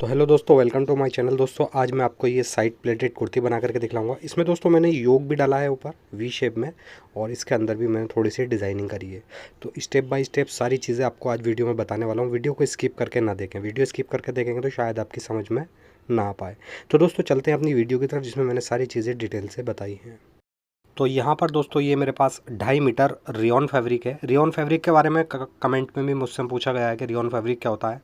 तो हेलो दोस्तों, welcome to my channel. दोस्तों आज मैं आपको ये साइड प्लेटेड कुर्ती बना करके दिखलाऊंगा। इसमें दोस्तों मैंने योग भी डाला है ऊपर वी शेप में, और इसके अंदर भी मैंने थोड़ी सी डिज़ाइनिंग करी है। तो स्टेप बाय स्टेप सारी चीज़ें आपको आज वीडियो में बताने वाला हूँ। वीडियो को स्किप करके ना देखें, वीडियो स्किप करके देखेंगे तो शायद आपकी समझ में ना आ पाए। तो दोस्तों चलते हैं अपनी वीडियो की तरफ, जिसमें मैंने सारी चीज़ें डिटेल से बताई हैं। तो यहाँ पर दोस्तों ये मेरे पास 2.5 मीटर रियॉन फैब्रिक है। रियॉन फैब्रिक के बारे में कमेंट में भी मुझसे पूछा गया है कि रियॉन फैब्रिक क्या होता है।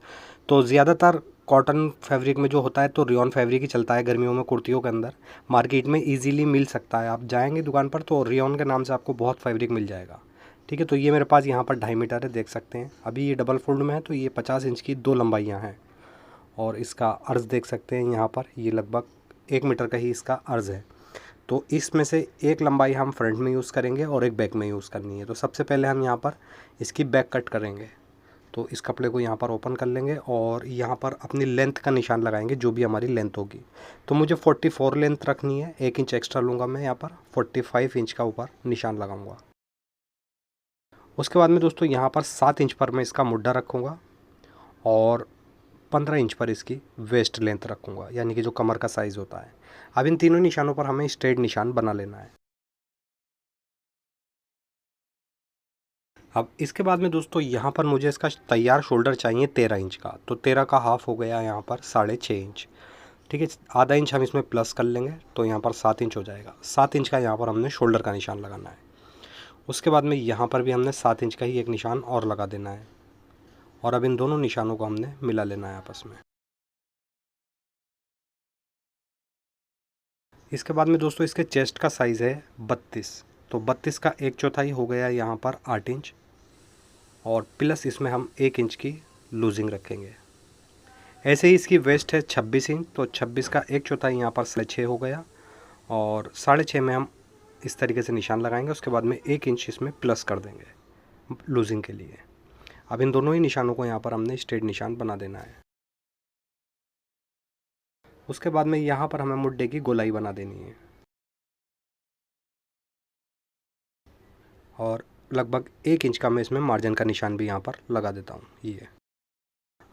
तो ज़्यादातर कॉटन फैब्रिक में जो होता है तो रियॉन फैब्रिक ही चलता है गर्मियों में कुर्तियों के अंदर। मार्केट में इजीली मिल सकता है, आप जाएंगे दुकान पर तो रियॉन के नाम से आपको बहुत फैब्रिक मिल जाएगा। ठीक है, तो ये मेरे पास यहाँ पर 2.5 मीटर है, देख सकते हैं। अभी ये डबल फोल्ड में है तो ये 50 इंच की 2 लंबाइयाँ हैं, और इसका अर्ज़ देख सकते हैं। यहाँ पर ये लगभग 1 मीटर का ही इसका अर्ज़ है। तो इसमें से एक लंबाई हम फ्रंट में यूज़ करेंगे और एक बैक में यूज़ करनी है। तो सबसे पहले हम यहाँ पर इसकी बैक कट करेंगे। तो इस कपड़े को यहाँ पर ओपन कर लेंगे और यहाँ पर अपनी लेंथ का निशान लगाएंगे, जो भी हमारी लेंथ होगी। तो मुझे 44 लेंथ रखनी है, 1 इंच एक्स्ट्रा लूँगा मैं यहाँ पर, 45 इंच का ऊपर निशान लगाऊंगा। उसके बाद में दोस्तों यहाँ पर 7 इंच पर मैं इसका मुड्ढा रखूँगा और 15 इंच पर इसकी वेस्ट लेंथ रखूँगा, यानी कि जो कमर का साइज़ होता है। अब इन तीनों निशानों पर हमें स्ट्रेट निशान बना लेना है। अब इसके बाद में दोस्तों यहाँ पर मुझे इसका तैयार शोल्डर चाहिए 13 इंच का। तो 13 का हाफ हो गया यहाँ पर 6.5 इंच। ठीक है, आधा इंच हम इसमें प्लस कर लेंगे तो यहाँ पर 7 इंच हो जाएगा। 7 इंच का यहाँ पर हमने शोल्डर का निशान लगाना है। उसके बाद में यहाँ पर भी हमने 7 इंच का ही एक निशान और लगा देना है, और अब इन दोनों निशानों को हमने मिला लेना है आपस में। इसके बाद में दोस्तों इसके चेस्ट का साइज़ है 32। तो 32 का 1/4 हो गया यहाँ पर 8 इंच, और प्लस इसमें हम 1 इंच की लूजिंग रखेंगे। ऐसे ही इसकी वेस्ट है 26 इंच, तो 26 का 1/4 यहाँ पर 6.5 हो गया, और 6.5 में हम इस तरीके से निशान लगाएंगे। उसके बाद में 1 इंच इसमें प्लस कर देंगे लूजिंग के लिए। अब इन दोनों ही निशानों को यहाँ पर हमने स्ट्रेट निशान बना देना है। उसके बाद में यहाँ पर हमें मुड्ढे की गोलाई बना देनी है, और लगभग 1 इंच का मैं इसमें मार्जिन का निशान भी यहाँ पर लगा देता हूँ ये।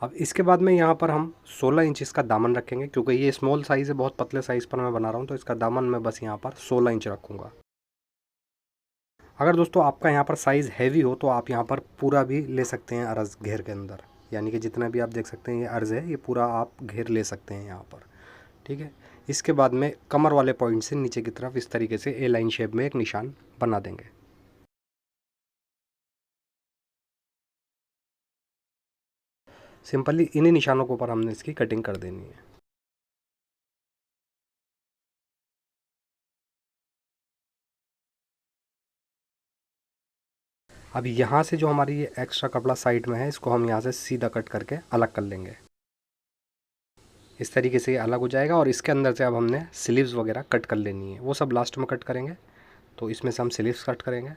अब इसके बाद में यहाँ पर हम 16 इंच इसका दामन रखेंगे, क्योंकि ये स्मॉल साइज़ है, बहुत पतले साइज़ पर मैं बना रहा हूँ, तो इसका दामन मैं बस यहाँ पर 16 इंच रखूँगा। अगर दोस्तों आपका यहाँ पर साइज़ हैवी हो तो आप यहाँ पर पूरा भी ले सकते हैं अर्ज़ घेर के अंदर, यानी कि जितना भी आप देख सकते हैं ये अर्ज़ है, ये पूरा आप घेर ले सकते हैं यहाँ पर। ठीक है, इसके बाद में कमर वाले पॉइंट से नीचे की तरफ इस तरीके से ए लाइन शेप में एक निशान बना देंगे। सिंपली इन्हीं निशानों के ऊपर हमने इसकी कटिंग कर देनी है। अब यहाँ से जो हमारी ये एक्स्ट्रा कपड़ा साइड में है, इसको हम यहाँ से सीधा कट करके अलग कर लेंगे। इस तरीके से ये अलग हो जाएगा, और इसके अंदर से अब हमने स्लीव्स वगैरह कट कर लेनी है, वो सब लास्ट में कट करेंगे। तो इसमें से हम स्लीव्स कट करेंगे,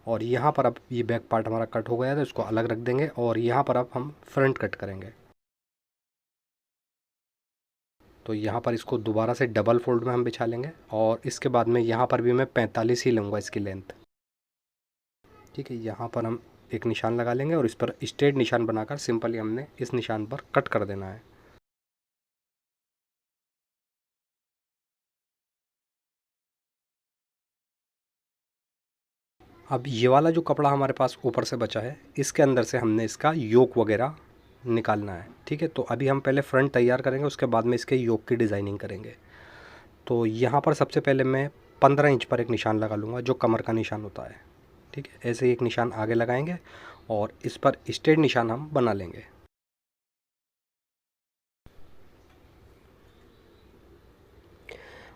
और यहाँ पर अब ये बैक पार्ट हमारा कट हो गया है तो इसको अलग रख देंगे, और यहाँ पर अब हम फ्रंट कट करेंगे। तो यहाँ पर इसको दोबारा से डबल फोल्ड में हम बिछा लेंगे, और इसके बाद में यहाँ पर भी मैं 45 ही लूँगा इसकी लेंथ। ठीक है, यहाँ पर हम एक निशान लगा लेंगे, और इस पर स्ट्रेट निशान बनाकर सिंपली हमने इस निशान पर कट कर देना है। अब ये वाला जो कपड़ा हमारे पास ऊपर से बचा है, इसके अंदर से हमने इसका योक वगैरह निकालना है। ठीक है, तो अभी हम पहले फ्रंट तैयार करेंगे, उसके बाद में इसके योक की डिज़ाइनिंग करेंगे। तो यहाँ पर सबसे पहले मैं 15 इंच पर एक निशान लगा लूँगा, जो कमर का निशान होता है। ठीक है, ऐसे ही एक निशान आगे लगाएंगे, और इस पर स्ट्रेट निशान हम बना लेंगे।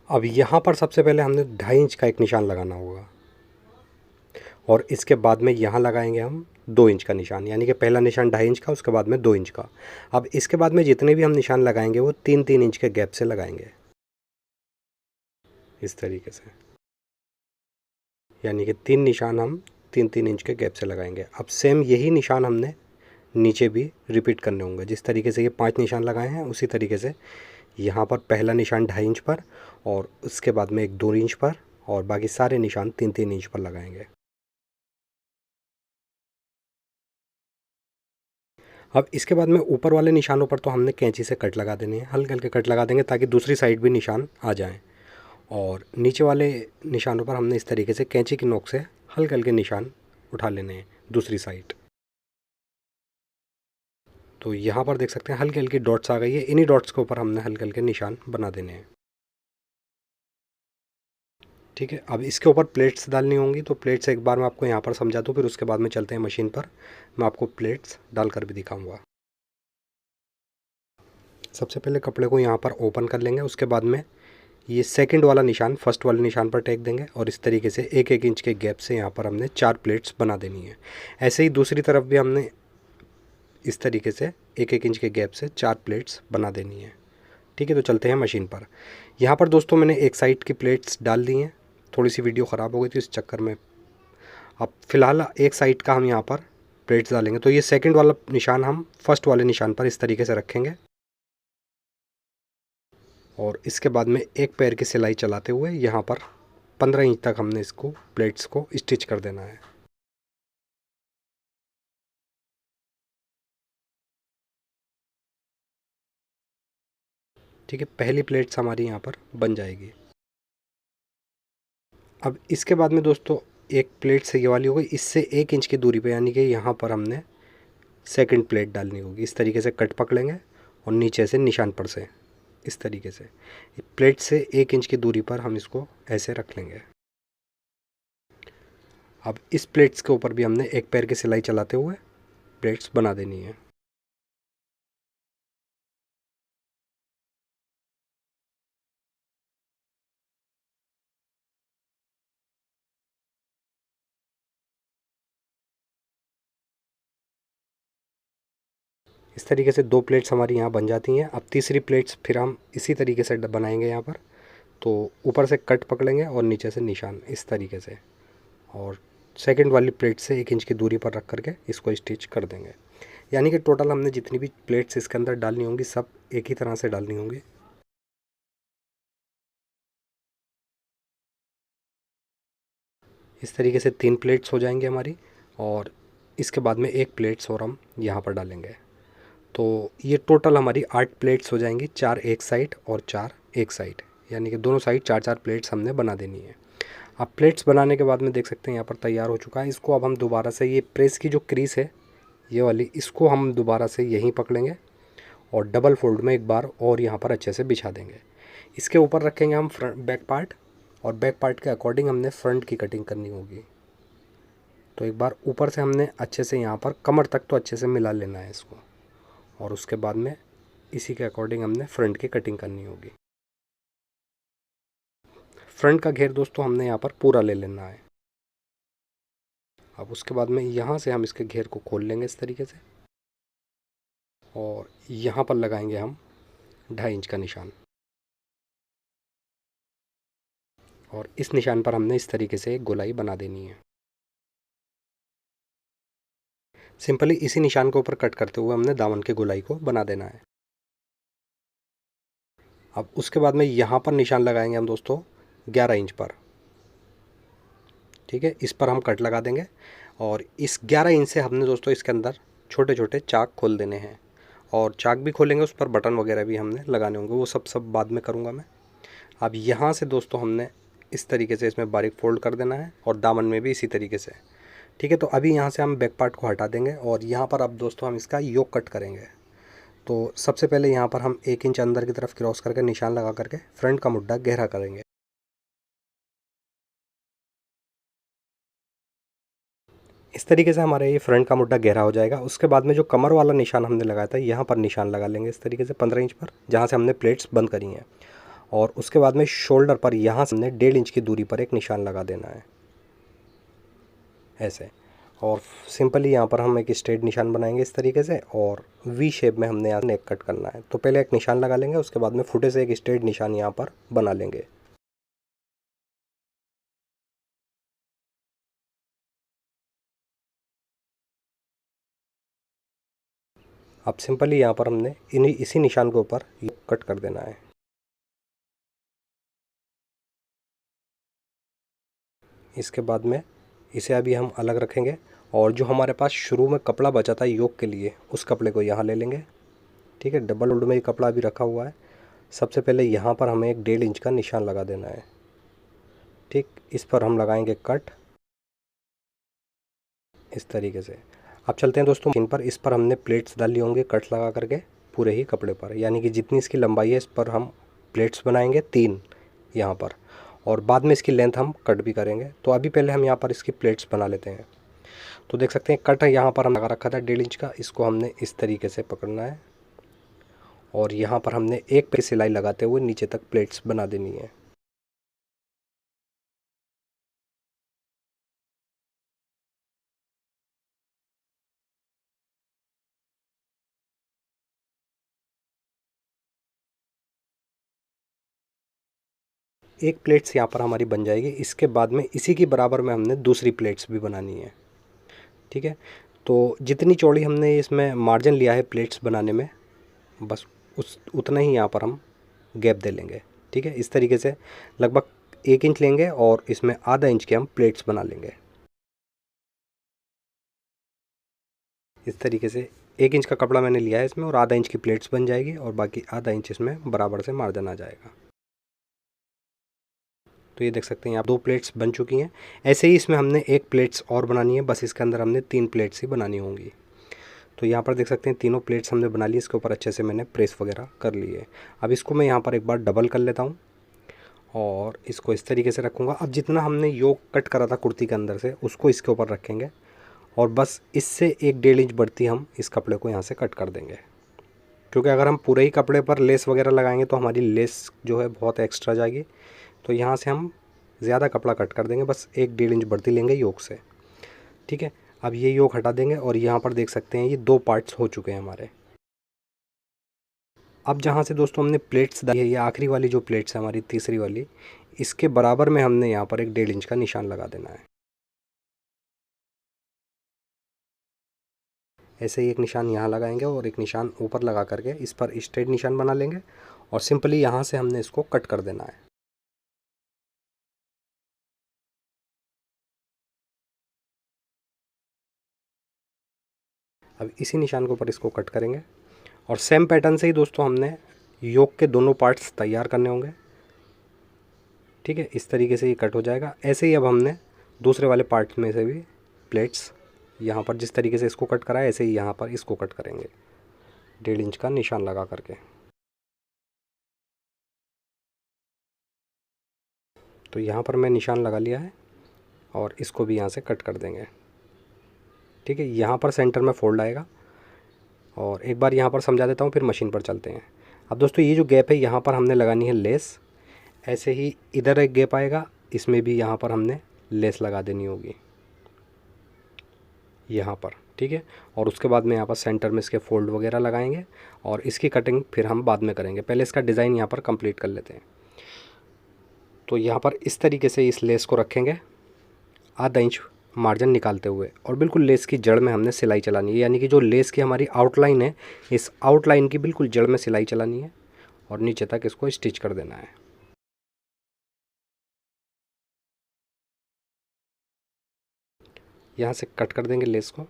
अब यहाँ पर सबसे पहले हमने 2.5 इंच का एक निशान लगाना होगा, और इसके बाद में यहाँ लगाएंगे हम 2 इंच का निशान, यानी कि पहला निशान 2.5 इंच का, उसके बाद में 2 इंच का। अब इसके बाद में जितने भी हम निशान लगाएंगे वो 3-3 इंच के गैप से लगाएंगे, इस तरीके से, यानी कि 3 निशान हम 3-3 इंच के गैप से लगाएंगे। अब सेम यही निशान हमने नीचे भी रिपीट करने होंगे। जिस तरीके से ये 5 निशान लगाए हैं, उसी तरीके से यहाँ पर पहला निशान 2.5 इंच पर, और उसके बाद में एक 2 इंच पर, और बाकी सारे निशान 3-3 इंच पर लगाएंगे। अब इसके बाद में ऊपर वाले निशानों पर तो हमने कैंची से कट लगा देने हैं, हल्के हल्के कट लगा देंगे ताकि दूसरी साइड भी निशान आ जाएं। और नीचे वाले निशानों पर हमने इस तरीके से कैंची की नोक से हल्के हल्के निशान उठा लेने हैं दूसरी साइड। तो यहाँ पर देख सकते हैं हल्की हल्की डॉट्स आ गई है, इन्हीं डॉट्स के ऊपर हमने हल्के हल्के निशान बना देने हैं। ठीक है, अब इसके ऊपर प्लेट्स डालनी होंगी, तो प्लेट्स एक बार मैं आपको यहाँ पर समझा दूँ, फिर उसके बाद में चलते हैं मशीन पर, मैं आपको प्लेट्स डालकर भी दिखाऊंगा। सबसे पहले कपड़े को यहाँ पर ओपन कर लेंगे, उसके बाद में ये सेकंड वाला निशान फर्स्ट वाले निशान पर टेक देंगे और इस तरीके से 1-1 इंच के गैप से यहाँ पर हमने 4 प्लेट्स बना देनी है। ऐसे ही दूसरी तरफ भी हमने इस तरीके से 1-1 इंच के गैप से 4 प्लेट्स बना देनी है। ठीक है, तो चलते हैं मशीन पर। यहाँ पर दोस्तों मैंने एक साइड की प्लेट्स डाल दी हैं, थोड़ी सी वीडियो ख़राब हो गई थी इस चक्कर में। अब फ़िलहाल एक साइड का हम यहाँ पर प्लेट्स डालेंगे, तो ये सेकंड वाला निशान हम फर्स्ट वाले निशान पर इस तरीके से रखेंगे और इसके बाद में एक पैर की सिलाई चलाते हुए यहाँ पर 15 इंच तक हमने इसको प्लेट्स को स्टिच कर देना है। ठीक है, पहली प्लेट्स हमारी यहाँ पर बन जाएगी। अब इसके बाद में दोस्तों एक प्लेट से ये वाली हो गई, इससे 1 इंच की दूरी पे यानी कि यहाँ पर हमने सेकंड प्लेट डालनी होगी। इस तरीके से कट पकड़ेंगे और नीचे से निशान पर से इस तरीके से प्लेट से 1 इंच की दूरी पर हम इसको ऐसे रख लेंगे। अब इस प्लेट्स के ऊपर भी हमने एक पैर की सिलाई चलाते हुए प्लेट्स बना देनी है। इस तरीके से 2 प्लेट्स हमारी यहाँ बन जाती हैं। अब तीसरी प्लेट्स फिर हम इसी तरीके से बनाएंगे यहाँ पर। तो ऊपर से कट पकड़ेंगे और नीचे से निशान इस तरीके से, और सेकंड वाली प्लेट से 1 इंच की दूरी पर रख करके इसको स्टिच कर देंगे। यानी कि टोटल हमने जितनी भी प्लेट्स इसके अंदर डालनी होंगी सब एक ही तरह से डालनी होंगी। इस तरीके से 3 प्लेट्स हो जाएंगी हमारी, और इसके बाद में एक प्लेट्स और हम यहाँ पर डालेंगे। तो ये टोटल हमारी 8 प्लेट्स हो जाएंगी, 4 एक साइड और 4 एक साइड, यानी कि दोनों साइड 4-4 प्लेट्स हमने बना देनी है। अब प्लेट्स बनाने के बाद में देख सकते हैं यहाँ पर तैयार हो चुका है। इसको अब हम दोबारा से ये प्रेस की जो क्रीज है ये वाली, इसको हम दोबारा से यहीं पकड़ेंगे और डबल फोल्ड में एक बार और यहाँ पर अच्छे से बिछा देंगे। इसके ऊपर रखेंगे हम फ्रंट बैक पार्ट, और बैक पार्ट के अकॉर्डिंग हमने फ्रंट की कटिंग करनी होगी। तो एक बार ऊपर से हमने अच्छे से यहाँ पर कमर तक तो अच्छे से मिला लेना है इसको, और उसके बाद में इसी के अकॉर्डिंग हमने फ्रंट की कटिंग करनी होगी। फ्रंट का घेर दोस्तों हमने यहाँ पर पूरा ले लेना है। अब उसके बाद में यहाँ से हम इसके घेर को खोल लेंगे इस तरीके से, और यहाँ पर लगाएंगे हम 2.5 इंच का निशान, और इस निशान पर हमने इस तरीके से एक गोलाई बना देनी है। सिंपली इसी निशान के ऊपर कट करते हुए हमने दामन के गोलाई को बना देना है। अब उसके बाद में यहाँ पर निशान लगाएंगे हम दोस्तों 11 इंच पर। ठीक है, इस पर हम कट लगा देंगे, और इस 11 इंच से हमने दोस्तों इसके अंदर छोटे छोटे चाक खोल देने हैं, और चाक भी खोलेंगे, उस पर बटन वगैरह भी हमने लगाने होंगे, वो सब बाद में करूँगा मैं। अब यहाँ से दोस्तों हमने इस तरीके से इसमें बारीक फोल्ड कर देना है, और दामन में भी इसी तरीके से। ठीक है, तो अभी यहाँ से हम बैक पार्ट को हटा देंगे, और यहाँ पर अब दोस्तों हम इसका योक कट करेंगे। तो सबसे पहले यहाँ पर हम 1 इंच अंदर की तरफ क्रॉस करके निशान लगा करके फ्रंट का मुड्ढा गहरा करेंगे। इस तरीके से हमारा ये फ्रंट का मुड्ढा गहरा हो जाएगा। उसके बाद में जो कमर वाला निशान हमने लगाया था यहाँ पर निशान लगा लेंगे इस तरीके से 15 इंच पर, जहाँ से हमने प्लेट्स बंद करी हैं। और उसके बाद में शोल्डर पर यहाँ से हमने 1.5 इंच की दूरी पर एक निशान लगा देना है ऐसे, और सिंपली यहाँ पर हम एक स्ट्रेट निशान बनाएंगे इस तरीके से, और वी शेप में हमने यहाँ नेक कट करना है। तो पहले एक निशान लगा लेंगे, उसके बाद में फुटे से एक स्ट्रेट निशान यहाँ पर बना लेंगे। अब सिंपली यहाँ पर हमने इसी निशान के ऊपर कट कर देना है। इसके बाद में इसे अभी हम अलग रखेंगे, और जो हमारे पास शुरू में कपड़ा बचा था योक के लिए, उस कपड़े को यहाँ ले लेंगे। ठीक है, डबल फोल्ड में ये कपड़ा अभी रखा हुआ है। सबसे पहले यहाँ पर हमें एक 1.5 इंच का निशान लगा देना है। ठीक, इस पर हम लगाएंगे कट इस तरीके से। अब चलते हैं दोस्तों मशीन पर। इस पर हमने प्लेट्स डाली होंगे कट लगा करके पूरे ही कपड़े पर, यानी कि जितनी इसकी लंबाई है इस पर हम प्लेट्स बनाएंगे 3 यहाँ पर, और बाद में इसकी लेंथ हम कट भी करेंगे। तो अभी पहले हम यहाँ पर इसकी प्लेट्स बना लेते हैं। तो देख सकते हैं कट यहाँ पर हम लगा रखा था 1.5 इंच का, इसको हमने इस तरीके से पकड़ना है और यहाँ पर हमने एक पे सिलाई लगाते हुए नीचे तक प्लेट्स बना देनी है। एक प्लेट्स यहाँ पर हमारी बन जाएगी। इसके बाद में इसी के बराबर में हमने दूसरी प्लेट्स भी बनानी है। ठीक है, तो जितनी चौड़ी हमने इसमें मार्जिन लिया है प्लेट्स बनाने में, बस उतना ही यहाँ पर हम गैप दे लेंगे। ठीक है, इस तरीके से लगभग 1 इंच लेंगे और इसमें आधा इंच के हम प्लेट्स बना लेंगे। इस तरीके से 1 इंच का कपड़ा मैंने लिया है इसमें और आधा इंच की प्लेट्स बन जाएगी और बाकी आधा इंच इसमें बराबर से मार्जिन आ जाएगा। तो ये देख सकते हैं आप 2 प्लेट्स बन चुकी हैं। ऐसे ही इसमें हमने एक प्लेट्स और बनानी है, बस इसके अंदर हमने 3 प्लेट्स ही बनानी होंगी। तो यहाँ पर देख सकते हैं तीनों प्लेट्स हमने बना ली, इसके ऊपर अच्छे से मैंने प्रेस वगैरह कर ली है। अब इसको मैं यहाँ पर एक बार डबल कर लेता हूँ और इसको इस तरीके से रखूँगा। अब जितना हमने योक कट करा था कुर्ती के अंदर से, उसको इसके ऊपर रखेंगे और बस इससे 1-1.5 इंच बढ़ती हम इस कपड़े को यहाँ से कट कर देंगे। क्योंकि अगर हम पूरे ही कपड़े पर लेस वगैरह लगाएंगे तो हमारी लेस जो है बहुत एक्स्ट्रा जाएगी। तो यहाँ से हम ज़्यादा कपड़ा कट कर देंगे, बस 1-1.5 इंच बढ़ती लेंगे योक से। ठीक है, अब ये योक हटा देंगे और यहाँ पर देख सकते हैं ये 2 पार्ट्स हो चुके हैं हमारे। अब जहाँ से दोस्तों हमने प्लेट्स डाली है, ये आखिरी वाली जो प्लेट्स है हमारी तीसरी वाली, इसके बराबर में हमने यहाँ पर एक 1.5 इंच का निशान लगा देना है। ऐसे ही एक निशान यहाँ लगाएंगे और एक निशान ऊपर लगा करके इस पर स्ट्रेट निशान बना लेंगे और सिंपली यहाँ से हमने इसको कट कर देना है। अब इसी निशान के ऊपर इसको कट करेंगे और सेम पैटर्न से ही दोस्तों हमने योक के दोनों पार्ट्स तैयार करने होंगे। ठीक है, इस तरीके से ये कट हो जाएगा। ऐसे ही अब हमने दूसरे वाले पार्ट में से भी प्लेट्स यहाँ पर जिस तरीके से इसको कट करा है, ऐसे ही यहाँ पर इसको कट करेंगे 1.5 इंच का निशान लगा करके। तो यहाँ पर मैं निशान लगा लिया है और इसको भी यहाँ से कट कर देंगे। ठीक है, यहाँ पर सेंटर में फोल्ड आएगा और एक बार यहाँ पर समझा देता हूँ, फिर मशीन पर चलते हैं। अब दोस्तों ये जो गैप है यहाँ पर हमने लगानी है लेस। ऐसे ही इधर एक गैप आएगा, इसमें भी यहाँ पर हमने लेस लगा देनी होगी यहाँ पर। ठीक है, और उसके बाद में यहाँ पर सेंटर में इसके फोल्ड वगैरह लगाएंगे और इसकी कटिंग फिर हम बाद में करेंगे। पहले इसका डिज़ाइन यहाँ पर कंप्लीट कर लेते हैं। तो यहाँ पर इस तरीके से इस लेस को रखेंगे आधा इंच मार्जिन निकालते हुए और बिल्कुल लेस की जड़ में हमने सिलाई चलानी है, यानी कि जो लेस की हमारी आउटलाइन है इस आउटलाइन की बिल्कुल जड़ में सिलाई चलानी है और नीचे तक इसको स्टिच कर देना है। यहाँ से कट कर देंगे लेस को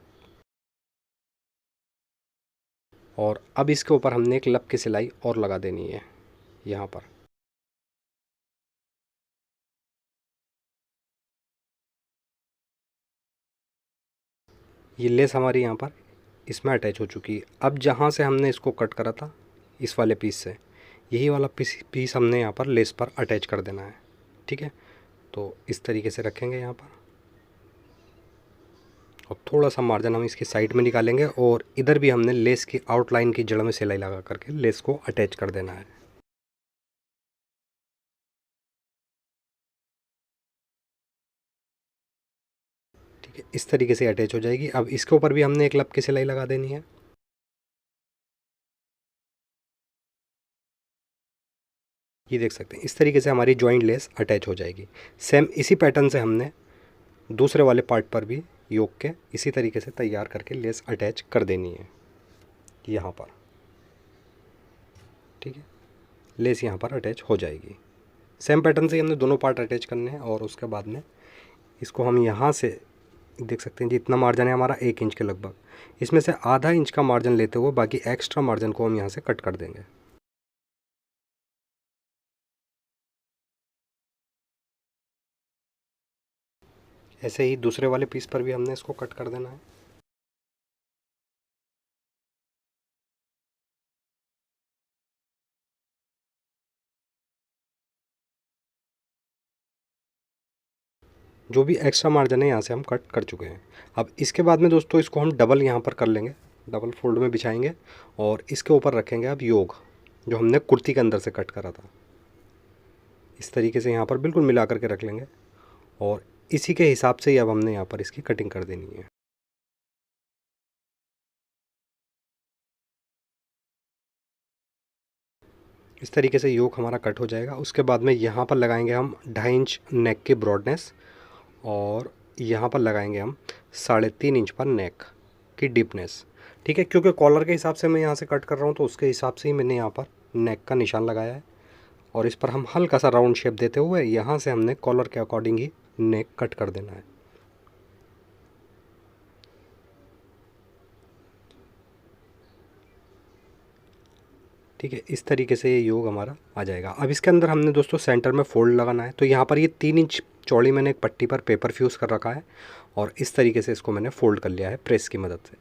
और अब इसके ऊपर हमने एक लब की सिलाई और लगा देनी है यहाँ पर। ये लेस हमारी यहाँ पर इसमें अटैच हो चुकी है। अब जहाँ से हमने इसको कट करा था इस वाले पीस से, यही वाला पीस हमने यहाँ पर लेस पर अटैच कर देना है। ठीक है, तो इस तरीके से रखेंगे यहाँ पर और थोड़ा सा मार्जिन हम इसकी साइड में निकालेंगे और इधर भी हमने लेस की आउटलाइन की जड़ में सिलाई लगा करके लेस को अटैच कर देना है। ठीक है, इस तरीके से अटैच हो जाएगी। अब इसके ऊपर भी हमने एक लब की सिलाई लगा देनी है। ये देख सकते हैं इस तरीके से हमारी जॉइंट लेस अटैच हो जाएगी। सेम इसी पैटर्न से हमने दूसरे वाले पार्ट पर भी योक के इसी तरीके से तैयार करके लेस अटैच कर देनी है यहाँ पर। ठीक है, लेस यहाँ पर अटैच हो जाएगी। सेम पैटर्न से हमने दोनों पार्ट अटैच करने हैं और उसके बाद में इसको हम यहाँ से देख सकते हैं जी, इतना मार्जिन है हमारा 1 इंच के लगभग। इसमें से आधा इंच का मार्जिन लेते हुए बाकी एक्स्ट्रा मार्जिन को हम यहाँ से कट कर देंगे। ऐसे ही दूसरे वाले पीस पर भी हमने इसको कट कर देना है। जो भी एक्स्ट्रा मार्जिन है यहाँ से हम कट कर चुके हैं। अब इसके बाद में दोस्तों इसको हम डबल यहाँ पर कर लेंगे, डबल फोल्ड में बिछाएंगे और इसके ऊपर रखेंगे अब योग, जो हमने कुर्ती के अंदर से कट करा था। इस तरीके से यहाँ पर बिल्कुल मिला करके रख लेंगे और इसी के हिसाब से ही अब हमने यहाँ पर इसकी कटिंग कर देनी है। इस तरीके से योग हमारा कट हो जाएगा। उसके बाद में यहाँ पर लगाएंगे हम 2.5 इंच नेक की ब्रॉडनेस और यहाँ पर लगाएंगे हम 3.5 इंच पर नेक की डीपनेस। ठीक है, क्योंकि कॉलर के हिसाब से मैं यहाँ से कट कर रहा हूँ तो उसके हिसाब से ही मैंने यहाँ पर नेक का निशान लगाया है और इस पर हम हल्का सा राउंड शेप देते हुए यहाँ से हमने कॉलर के अकॉर्डिंग ही नेक कट कर देना है। ठीक है, इस तरीके से ये योग हमारा आ जाएगा। अब इसके अंदर हमने दोस्तों सेंटर में फोल्ड लगाना है, तो यहाँ पर ये 3 इंच चौड़ी मैंने एक पट्टी पर पेपर फ्यूज़ कर रखा है और इस तरीके से इसको मैंने फ़ोल्ड कर लिया है प्रेस की मदद से।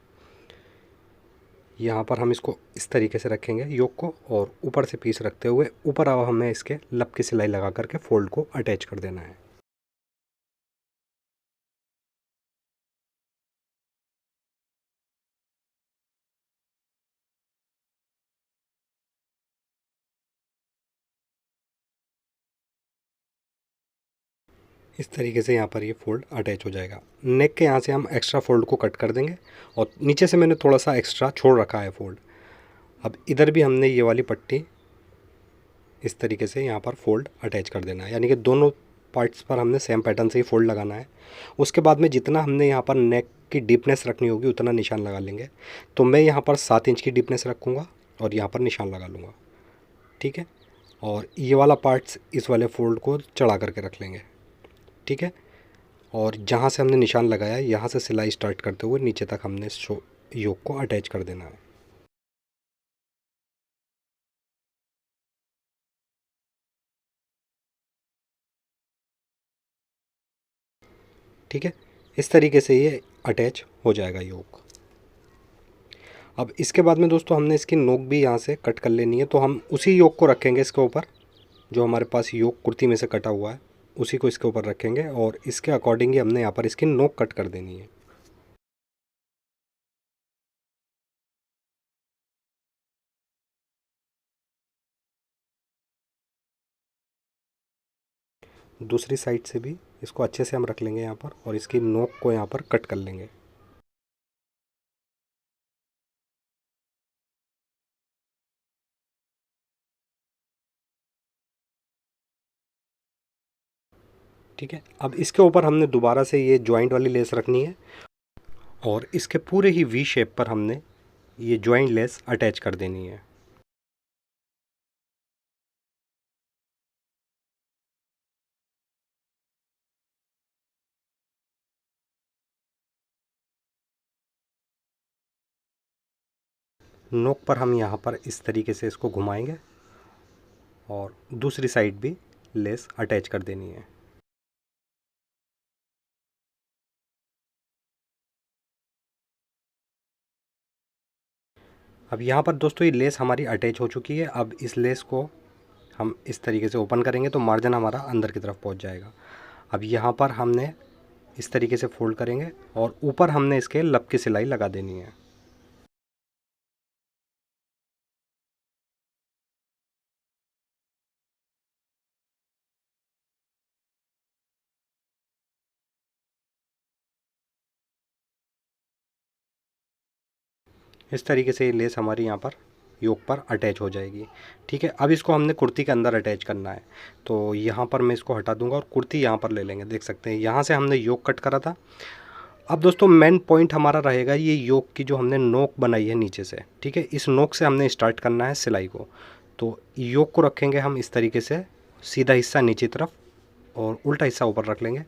यहाँ पर हम इसको इस तरीके से रखेंगे योग को और ऊपर से पीस रखते हुए ऊपर अब हमें इसके लब की सिलाई लगा करके फ़ोल्ड को अटैच कर देना है। इस तरीके से यहाँ पर ये फ़ोल्ड अटैच हो जाएगा। नेक के यहाँ से हम एक्स्ट्रा फ़ोल्ड को कट कर देंगे और नीचे से मैंने थोड़ा सा एक्स्ट्रा छोड़ रखा है फ़ोल्ड। अब इधर भी हमने ये वाली पट्टी इस तरीके से यहाँ पर फ़ोल्ड अटैच कर देना है, यानी कि दोनों पार्ट्स पर हमने सेम पैटर्न से ही फ़ोल्ड लगाना है। उसके बाद में जितना हमने यहाँ पर नेक की डीपनेस रखनी होगी उतना निशान लगा लेंगे। तो मैं यहाँ पर 7 इंच की डीपनेस रखूँगा और यहाँ पर निशान लगा लूँगा। ठीक है, और ये वाला पार्ट्स इस वाले फ़ोल्ड को चढ़ा करके रख लेंगे। ठीक है, और जहाँ से हमने निशान लगाया है यहाँ से सिलाई स्टार्ट करते हुए नीचे तक हमने योग को अटैच कर देना है। ठीक है, इस तरीके से ये अटैच हो जाएगा योग। अब इसके बाद में दोस्तों हमने इसकी नोक भी यहाँ से कट कर लेनी है, तो हम उसी योग को रखेंगे इसके ऊपर, जो हमारे पास योग कुर्ती में से कटा हुआ है उसी को इसके ऊपर रखेंगे और इसके अकॉर्डिंग ही हमने यहाँ पर इसकी नोक कट कर देनी है। दूसरी साइड से भी इसको अच्छे से हम रख लेंगे यहाँ पर और इसकी नोक को यहाँ पर कट कर लेंगे। ठीक है, अब इसके ऊपर हमने दोबारा से ये जॉइंट वाली लेस रखनी है और इसके पूरे ही वी शेप पर हमने ये जॉइंट लेस अटैच कर देनी है। नोक पर हम यहाँ पर इस तरीके से इसको घुमाएंगे और दूसरी साइड भी लेस अटैच कर देनी है। अब यहाँ पर दोस्तों ये लेस हमारी अटैच हो चुकी है। अब इस लेस को हम इस तरीके से ओपन करेंगे तो मार्जिन हमारा अंदर की तरफ पहुँच जाएगा। अब यहाँ पर हमने इस तरीके से फोल्ड करेंगे और ऊपर हमने इसके लब की सिलाई लगा देनी है। इस तरीके से ये लेस हमारी यहाँ पर योक पर अटैच हो जाएगी। ठीक है, अब इसको हमने कुर्ती के अंदर अटैच करना है, तो यहाँ पर मैं इसको हटा दूंगा और कुर्ती यहाँ पर ले लेंगे। देख सकते हैं यहाँ से हमने योक कट करा था। अब दोस्तों मेन पॉइंट हमारा रहेगा ये योक की जो हमने नोक बनाई है नीचे से। ठीक है, इस नोक से हमने स्टार्ट करना है सिलाई को। तो योक को रखेंगे हम इस तरीके से, सीधा हिस्सा नीचे तरफ और उल्टा हिस्सा ऊपर रख लेंगे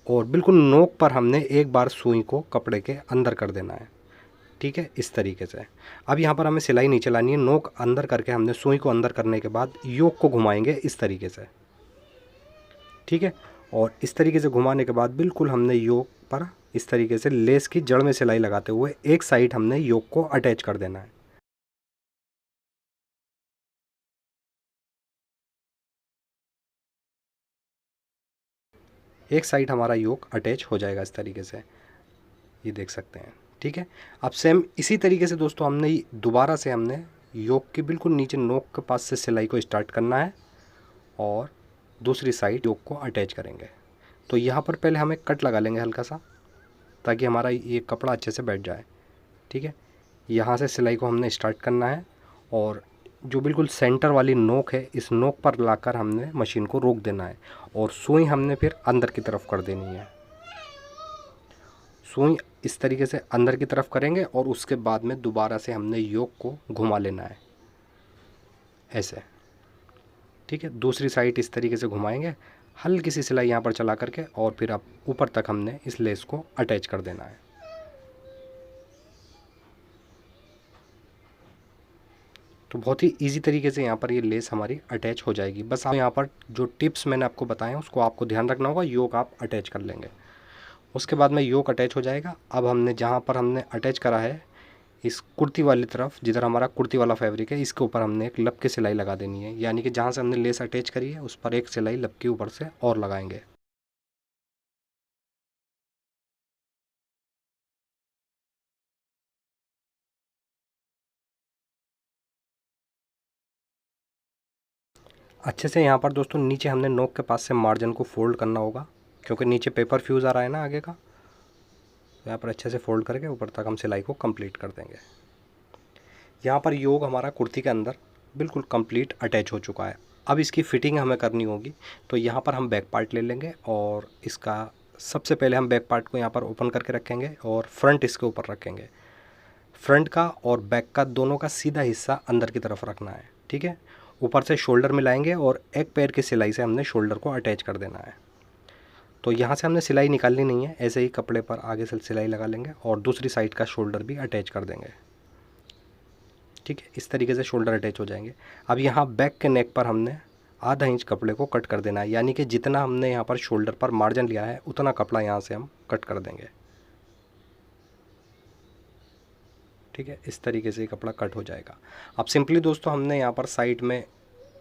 और बिल्कुल नोक पर हमने एक बार सुई को कपड़े के अंदर कर देना है। ठीक है, इस तरीके से। अब यहाँ पर हमें सिलाई नहीं चलानी है, नोक अंदर करके हमने सुई को अंदर करने के बाद योक को घुमाएंगे इस तरीके से। ठीक है, और इस तरीके से घुमाने के बाद बिल्कुल हमने योक पर इस तरीके से लेस की जड़ में सिलाई लगाते हुए एक साइड हमने योक को अटैच कर देना है। एक साइड हमारा योक अटैच हो जाएगा इस तरीके से, ये देख सकते हैं। ठीक है, अब सेम इसी तरीके से दोस्तों हमने दोबारा से हमने योक के बिल्कुल नीचे नोक के पास से सिलाई को स्टार्ट करना है और दूसरी साइड योक को अटैच करेंगे। तो यहाँ पर पहले हमें कट लगा लेंगे हल्का सा, ताकि हमारा ये कपड़ा अच्छे से बैठ जाए। ठीक है, यहाँ से सिलाई को हमने स्टार्ट करना है और जो बिल्कुल सेंटर वाली नोक है इस नोक पर लाकर हमने मशीन को रोक देना है और सुई हमने फिर अंदर की तरफ कर देनी है। सुई इस तरीके से अंदर की तरफ करेंगे और उसके बाद में दोबारा से हमने योक को घुमा लेना है ऐसे। ठीक है, दूसरी साइड इस तरीके से घुमाएंगे, हल्की सी सिलाई यहाँ पर चला करके और फिर अब ऊपर तक हमने इस लेस को अटैच कर देना है। तो बहुत ही इजी तरीके से यहाँ पर ये लेस हमारी अटैच हो जाएगी। बस आप यहाँ पर जो टिप्स मैंने आपको बताए हैं उसको आपको ध्यान रखना होगा, योक आप अटैच कर लेंगे। उसके बाद में योक अटैच हो जाएगा। अब हमने जहाँ पर हमने अटैच करा है इस कुर्ती वाली तरफ, जिधर हमारा कुर्ती वाला फैब्रिक है, इसके ऊपर हमने एक लब की सिलाई लगा देनी है। यानी कि जहाँ से हमने लेस अटैच करी है उस पर एक सिलाई लब के ऊपर से और लगाएंगे। अच्छे से यहाँ पर दोस्तों नीचे हमने नोक के पास से मार्जिन को फोल्ड करना होगा, क्योंकि नीचे पेपर फ्यूज़ आ रहा है ना आगे का। तो यहाँ पर अच्छे से फोल्ड करके ऊपर तक हम सिलाई को कंप्लीट कर देंगे। यहाँ पर योग हमारा कुर्ती के अंदर बिल्कुल कंप्लीट अटैच हो चुका है। अब इसकी फ़िटिंग हमें करनी होगी। तो यहाँ पर हम बैक पार्ट ले लेंगे और इसका सबसे पहले हम बैक पार्ट को यहाँ पर ओपन करके रखेंगे और फ्रंट इसके ऊपर रखेंगे। फ्रंट का और बैक का दोनों का सीधा हिस्सा अंदर की तरफ रखना है। ठीक है, ऊपर से शोल्डर मिलाएंगे और एक पैर की सिलाई से हमने शोल्डर को अटैच कर देना है। तो यहाँ से हमने सिलाई निकालनी नहीं है, ऐसे ही कपड़े पर आगे से सिलाई लगा लेंगे और दूसरी साइड का शोल्डर भी अटैच कर देंगे। ठीक है, इस तरीके से शोल्डर अटैच हो जाएंगे। अब यहाँ बैक के नेक पर हमने आधा इंच कपड़े को कट कर देना है, यानी कि जितना हमने यहाँ पर शोल्डर पर मार्जिन लिया है उतना कपड़ा यहाँ से हम कट कर देंगे। ठीक है, इस तरीके से कपड़ा कट हो जाएगा। अब सिंपली दोस्तों हमने यहाँ पर साइड में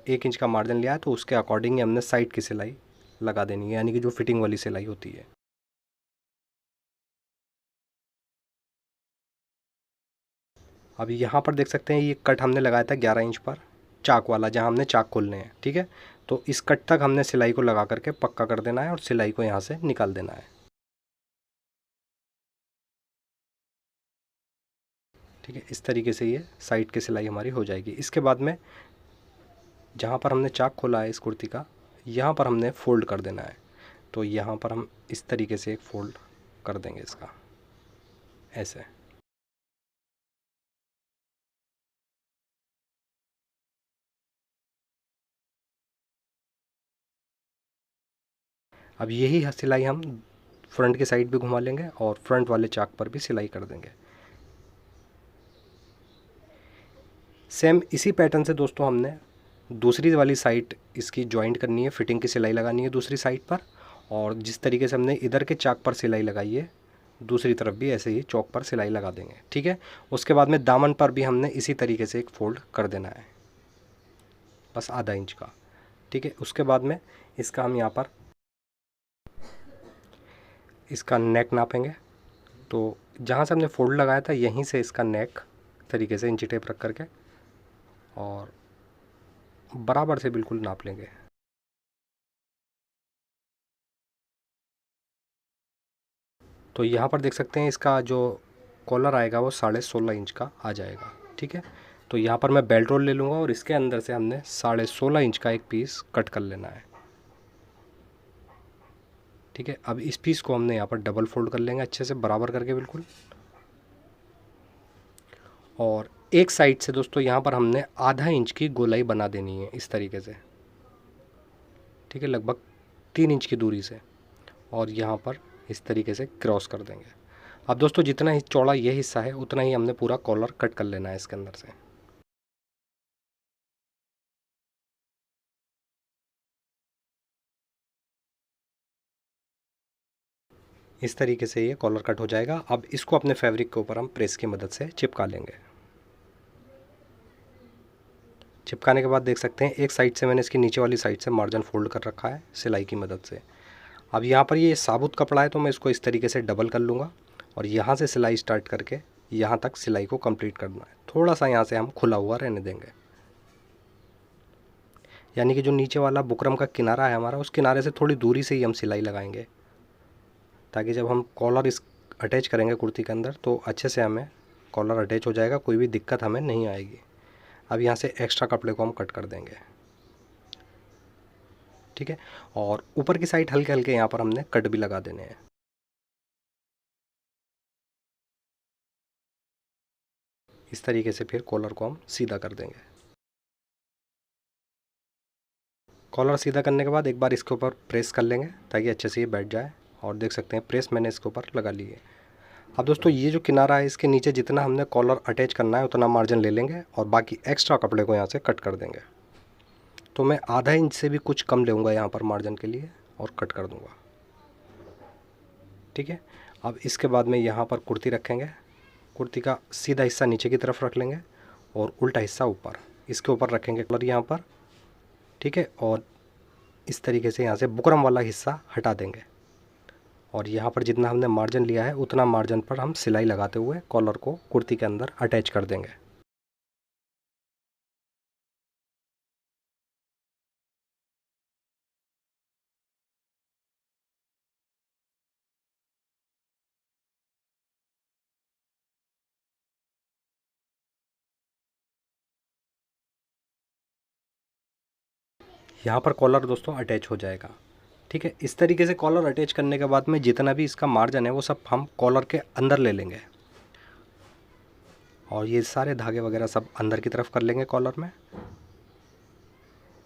1 इंच का मार्जिन लिया है, तो उसके अकॉर्डिंग ही हमने साइड की सिलाई लगा देनी है, यानी कि जो फिटिंग वाली सिलाई होती है। अब यहाँ पर देख सकते हैं ये कट हमने लगाया था 11 इंच पर, चाक वाला, जहाँ हमने चाक खोलने हैं। ठीक है, तो इस कट तक हमने सिलाई को लगा करके पक्का कर देना है और सिलाई को यहाँ से निकाल देना है। ठीक है, इस तरीके से ये साइड की सिलाई हमारी हो जाएगी। इसके बाद में जहाँ पर हमने चाक खोला है इस कुर्ती का, यहाँ पर हमने फ़ोल्ड कर देना है। तो यहाँ पर हम इस तरीके से एक फ़ोल्ड कर देंगे इसका ऐसे। अब यही सिलाई हम फ्रंट की साइड भी घुमा लेंगे और फ्रंट वाले चाक पर भी सिलाई कर देंगे। सेम इसी पैटर्न से दोस्तों हमने दूसरी वाली साइड इसकी जॉइंट करनी है, फिटिंग की सिलाई लगानी है दूसरी साइड पर, और जिस तरीके से हमने इधर के चाक पर सिलाई लगाई है दूसरी तरफ भी ऐसे ही चौक पर सिलाई लगा देंगे। ठीक है, उसके बाद में दामन पर भी हमने इसी तरीके से एक फ़ोल्ड कर देना है, बस आधा इंच का। ठीक है, उसके बाद में इसका हम यहाँ पर इसका नेक नापेंगे। तो जहाँ से हमने फ़ोल्ड लगाया था यहीं से इसका नेक तरीके से इंची टेप रख करके और बराबर से बिल्कुल नाप लेंगे। तो यहाँ पर देख सकते हैं इसका जो कॉलर आएगा वो 16.5 इंच का आ जाएगा। ठीक है, तो यहाँ पर मैं बेल्ट रोल ले लूँगा और इसके अंदर से हमने 16.5 इंच का एक पीस कट कर लेना है। ठीक है, अब इस पीस को हमने यहाँ पर डबल फोल्ड कर लेंगे अच्छे से बराबर करके बिल्कुल, और एक साइड से दोस्तों यहाँ पर हमने आधा इंच की गोलाई बना देनी है इस तरीके से। ठीक है, लगभग 3 इंच की दूरी से, और यहाँ पर इस तरीके से क्रॉस कर देंगे। अब दोस्तों जितना ही चौड़ा ये हिस्सा है उतना ही हमने पूरा कॉलर कट कर लेना है इसके अंदर से। इस तरीके से ये कॉलर कट हो जाएगा। अब इसको अपने फैब्रिक के ऊपर हम प्रेस की मदद से चिपका लेंगे। चिपकाने के बाद देख सकते हैं एक साइड से मैंने इसकी नीचे वाली साइड से मार्जिन फोल्ड कर रखा है सिलाई की मदद से। अब यहाँ पर ये साबुत कपड़ा है तो मैं इसको इस तरीके से डबल कर लूँगा और यहाँ से सिलाई स्टार्ट करके यहाँ तक सिलाई को कंप्लीट करना है। थोड़ा सा यहाँ से हम खुला हुआ रहने देंगे, यानी कि जो नीचे वाला बुकरम का किनारा है हमारा, उस किनारे से थोड़ी दूरी से ही हम सिलाई लगाएंगे, ताकि जब हम कॉलर इस अटैच करेंगे कुर्ती के अंदर तो अच्छे से हमें कॉलर अटैच हो जाएगा, कोई भी दिक्कत हमें नहीं आएगी। अब यहाँ से एक्स्ट्रा कपड़े को हम कट कर देंगे, ठीक है। और ऊपर की साइड हल्के हल्के यहाँ पर हमने कट भी लगा देने हैं। इस तरीके से फिर कॉलर को हम सीधा कर देंगे। कॉलर सीधा करने के बाद एक बार इसके ऊपर प्रेस कर लेंगे ताकि अच्छे से ये बैठ जाए। और देख सकते हैं प्रेस मैंने इसके ऊपर लगा ली है। अब दोस्तों ये जो किनारा है इसके नीचे जितना हमने कॉलर अटैच करना है उतना मार्जिन ले लेंगे और बाकी एक्स्ट्रा कपड़े को यहाँ से कट कर देंगे। तो मैं आधा इंच से भी कुछ कम लूँगा यहाँ पर मार्जिन के लिए और कट कर दूँगा, ठीक है। अब इसके बाद में यहाँ पर कुर्ती रखेंगे। कुर्ती का सीधा हिस्सा नीचे की तरफ रख लेंगे और उल्टा हिस्सा ऊपर, इसके ऊपर रखेंगे कलर यहाँ पर, ठीक है। और इस तरीके से यहाँ से बुकरम वाला हिस्सा हटा देंगे और यहाँ पर जितना हमने मार्जिन लिया है उतना मार्जिन पर हम सिलाई लगाते हुए कॉलर को कुर्ती के अंदर अटैच कर देंगे। यहाँ पर कॉलर दोस्तों अटैच हो जाएगा, ठीक है। इस तरीके से कॉलर अटैच करने के बाद में जितना भी इसका मार्जिन है वो सब हम कॉलर के अंदर ले लेंगे और ये सारे धागे वगैरह सब अंदर की तरफ कर लेंगे कॉलर में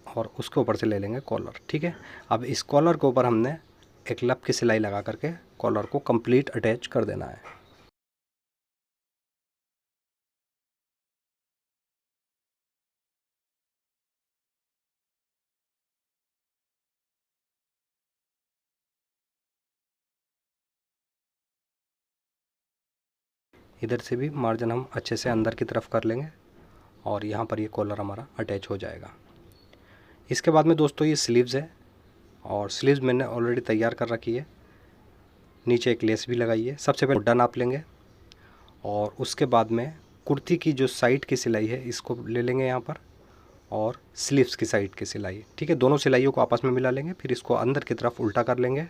और उसके ऊपर से ले लेंगे कॉलर, ठीक है। अब इस कॉलर के ऊपर हमने एक लब की सिलाई लगा करके कॉलर को कंप्लीट अटैच कर देना है। इधर से भी मार्जिन हम अच्छे से अंदर की तरफ कर लेंगे और यहाँ पर ये कॉलर हमारा अटैच हो जाएगा। इसके बाद में दोस्तों ये स्लीव्स है और स्लीव्स मैंने ऑलरेडी तैयार कर रखी है। नीचे एक लेस भी लगाई है। सबसे पहले गोड्डा नाप लेंगे और उसके बाद में कुर्ती की जो साइड की सिलाई है इसको ले लेंगे यहाँ पर और स्लीव्स की साइड की सिलाई, ठीक है। दोनों सिलाइयों को आपस में मिला लेंगे, फिर इसको अंदर की तरफ उल्टा कर लेंगे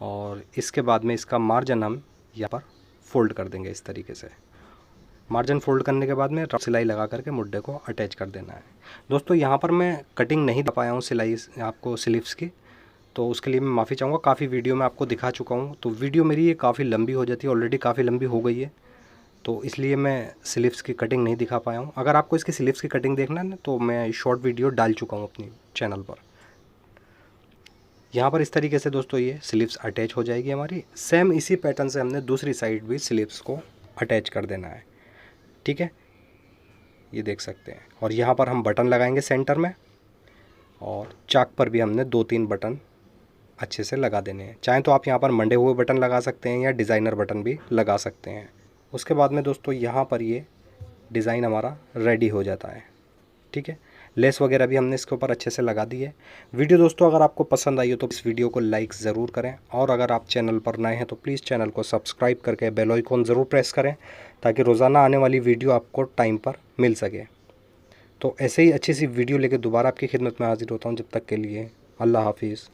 और इसके बाद में इसका मार्जिन हम यहाँ पर फोल्ड कर देंगे। इस तरीके से मार्जिन फोल्ड करने के बाद में रफ सिलाई लगा करके मुड्ढे को अटैच कर देना है। दोस्तों यहाँ पर मैं कटिंग नहीं दे पाया हूँ सिलाई आपको स्लीव्स की, तो उसके लिए मैं माफ़ी चाहूँगा। काफ़ी वीडियो में आपको दिखा चुका हूँ, तो वीडियो मेरी ये काफ़ी लंबी हो जाती है, ऑलरेडी काफ़ी लंबी हो गई है, तो इसलिए मैं स्लीव्स की कटिंग नहीं दिखा पाया हूँ। अगर आपको इसकी स्लीव्स की कटिंग देखना है ना तो मैं शॉर्ट वीडियो डाल चुका हूँ अपनी चैनल पर। यहाँ पर इस तरीके से दोस्तों ये स्लीव्स अटैच हो जाएगी हमारी। सेम इसी पैटर्न से हमने दूसरी साइड भी स्लीव्स को अटैच कर देना है, ठीक है। ये देख सकते हैं और यहाँ पर हम बटन लगाएंगे सेंटर में और चाक पर भी हमने 2-3 बटन अच्छे से लगा देने हैं। चाहें तो आप यहाँ पर मंडे हुए बटन लगा सकते हैं या डिज़ाइनर बटन भी लगा सकते हैं। उसके बाद में दोस्तों यहाँ पर ये डिज़ाइन हमारा रेडी हो जाता है, ठीक है। लेस वगैरह भी हमने इसके ऊपर अच्छे से लगा दी है। वीडियो दोस्तों अगर आपको पसंद आई हो तो इस वीडियो को लाइक ज़रूर करें और अगर आप चैनल पर नए हैं तो प्लीज़ चैनल को सब्सक्राइब करके बेल आइकन ज़रूर प्रेस करें ताकि रोज़ाना आने वाली वीडियो आपको टाइम पर मिल सके। तो ऐसे ही अच्छी सी वीडियो लेकर दोबारा आपकी खिदमत में हाजिर होता हूँ। जब तक के लिए अल्लाह हाफिज़।